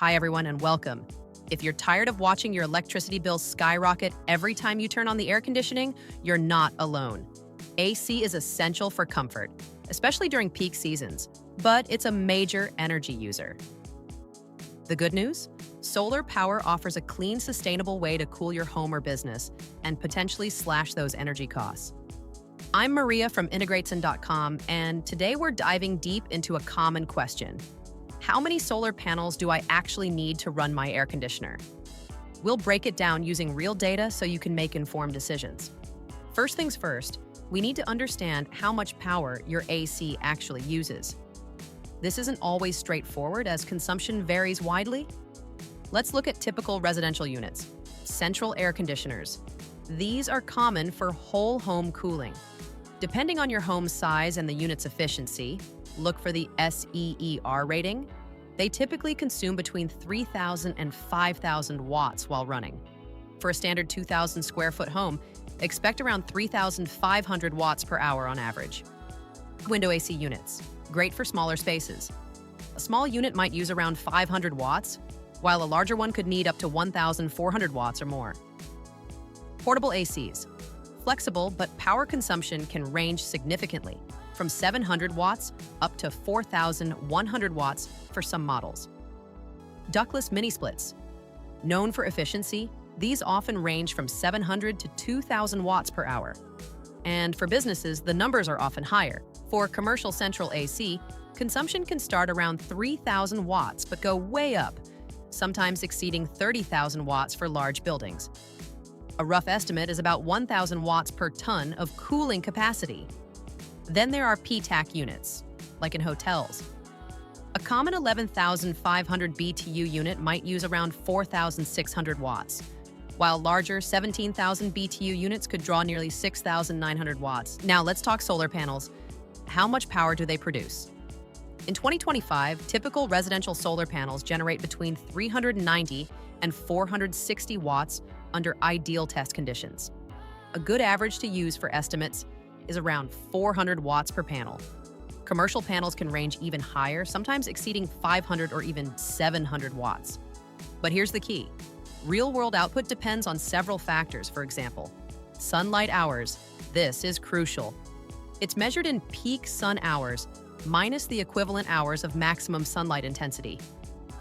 Hi, everyone, and welcome. If you're tired of watching your electricity bills skyrocket every time you turn on the air conditioning, you're not alone. AC is essential for comfort, especially during peak seasons, but it's a major energy user. The good news? Solar power offers a clean, sustainable way to cool your home or business and potentially slash those energy costs. I'm Maria from Integratesun.com, and today we're diving deep into a common question. How many solar panels do I actually need to run my air conditioner? We'll break it down using real data so you can make informed decisions. First things first, we need to understand how much power your AC actually uses. This isn't always straightforward as consumption varies widely. Let's look at typical residential units. Central air conditioners. These are common for whole home cooling. Depending on your home's size and the unit's efficiency, look for the SEER rating. They typically consume between 3,000 and 5,000 watts while running. For a standard 2,000 square foot home, expect around 3,500 watts per hour on average. Window AC units. Great for smaller spaces. A small unit might use around 500 watts, while a larger one could need up to 1,400 watts or more. Portable ACs. Flexible, but power consumption can range significantly, from 700 watts up to 4,100 watts for some models. Ductless mini splits. Known for efficiency, these often range from 700 to 2,000 watts per hour. And for businesses, the numbers are often higher. For commercial central AC, consumption can start around 3,000 watts but go way up, sometimes exceeding 30,000 watts for large buildings. A rough estimate is about 1,000 watts per ton of cooling capacity. Then there are PTAC units, like in hotels. A common 11,500 BTU unit might use around 4,600 watts, while larger 17,000 BTU units could draw nearly 6,900 watts. Now let's talk solar panels. How much power do they produce? In 2025, typical residential solar panels generate between 390 and 460 watts under ideal test conditions. A good average to use for estimates is around 400 watts per panel. Commercial panels can range even higher, sometimes exceeding 500 or even 700 watts. But here's the key. Real-world output depends on several factors. For example, sunlight hours. This is crucial. It's measured in peak sun hours minus the equivalent hours of maximum sunlight intensity.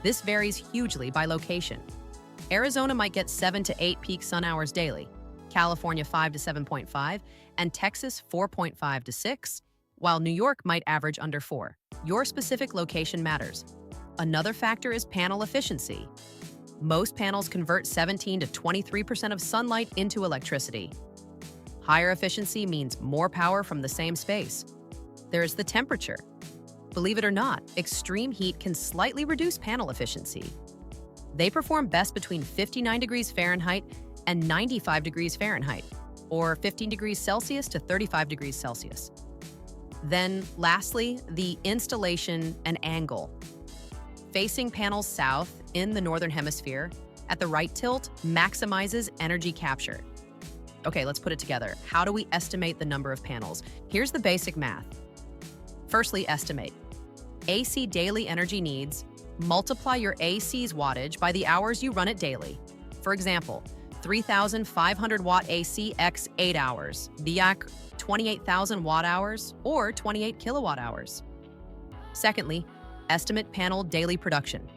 This varies hugely by location. Arizona might get 7 to 8 peak sun hours daily, California 5 to 7.5, and Texas 4.5 to 6, while New York might average under 4. Your specific location matters. Another factor is panel efficiency. Most panels convert 17 to 23% of sunlight into electricity. Higher efficiency means more power from the same space. There's the temperature. Believe it or not, extreme heat can slightly reduce panel efficiency. They perform best between 59 degrees Fahrenheit and 95 degrees Fahrenheit, or 15 degrees Celsius to 35 degrees Celsius. Then, lastly, the installation and angle. Facing panels south in the northern hemisphere at the right tilt maximizes energy capture. Okay, let's put it together. How do we estimate the number of panels? Here's the basic math. Firstly, estimate. AC daily energy needs, multiply your AC's wattage by the hours you run it daily. For example, 3,500 watt AC x 8 hours, BIAC 28,000 watt hours, or 28 kilowatt hours. Secondly, estimate panel daily production.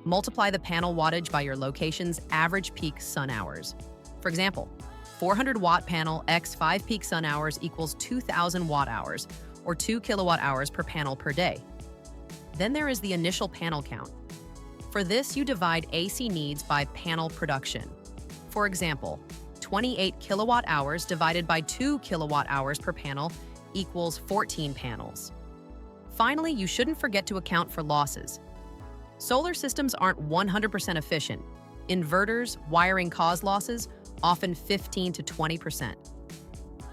Multiply the panel wattage by your location's average peak sun hours. For example, 400 watt panel x 5 peak sun hours equals 2,000 watt hours, or 2 kilowatt hours per panel per day. Then there is the initial panel count. For this, you divide AC needs by panel production. For example, 28 kilowatt hours divided by 2 kilowatt hours per panel equals 14 panels. Finally, you shouldn't forget to account for losses. Solar systems aren't 100% efficient. Inverters, wiring cause losses, often 15 to 20%.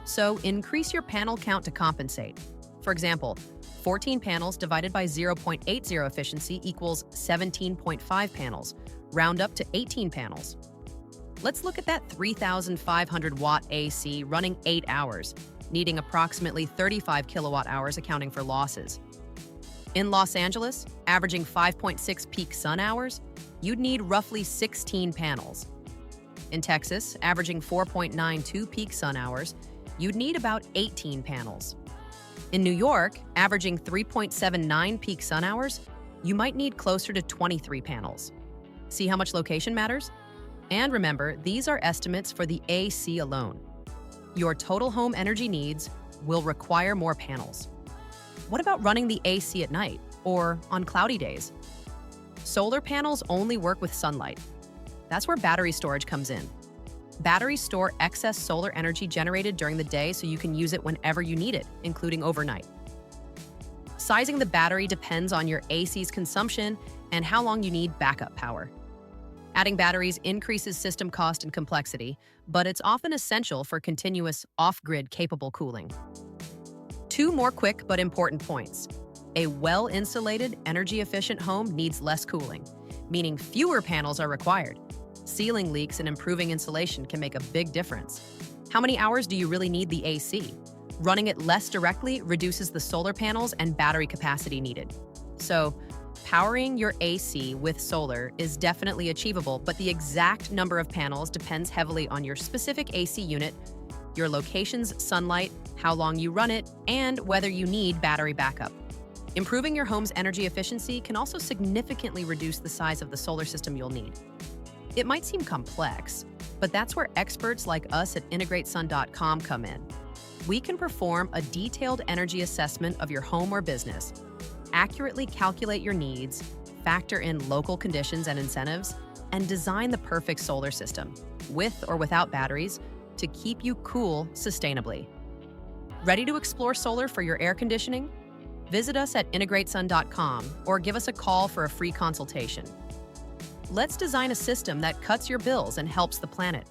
So increase your panel count to compensate. For example, 14 panels divided by 0.80 efficiency equals 17.5 panels. Round up to 18 panels. Let's look at that 3,500 watt AC running 8 hours, needing approximately 35 kilowatt hours accounting for losses. In Los Angeles, averaging 5.6 peak sun hours, you'd need roughly 16 panels. In Texas, averaging 4.92 peak sun hours, you'd need about 18 panels. In New York, averaging 3.79 peak sun hours, you might need closer to 23 panels. See how much location matters? And remember, these are estimates for the AC alone. Your total home energy needs will require more panels. What about running the AC at night or on cloudy days? Solar panels only work with sunlight. That's where battery storage comes in. Batteries store excess solar energy generated during the day so you can use it whenever you need it, including overnight. Sizing the battery depends on your AC's consumption and how long you need backup power. Adding batteries increases system cost and complexity, but it's often essential for continuous off-grid capable cooling. Two more quick but important points. A well-insulated, energy-efficient home needs less cooling, meaning fewer panels are required. Ceiling leaks and improving insulation can make a big difference. How many hours do you really need the AC? Running it less directly reduces the solar panels and battery capacity needed. So, powering your AC with solar is definitely achievable, but the exact number of panels depends heavily on your specific AC unit, your location's sunlight, how long you run it, and whether you need battery backup. Improving your home's energy efficiency can also significantly reduce the size of the solar system you'll need. It might seem complex, but that's where experts like us at Integratesun.com come in. We can perform a detailed energy assessment of your home or business, accurately calculate your needs, factor in local conditions and incentives, and design the perfect solar system, with or without batteries, to keep you cool sustainably. Ready to explore solar for your air conditioning? Visit us at Integratesun.com or give us a call for a free consultation. Let's design a system that cuts your bills and helps the planet.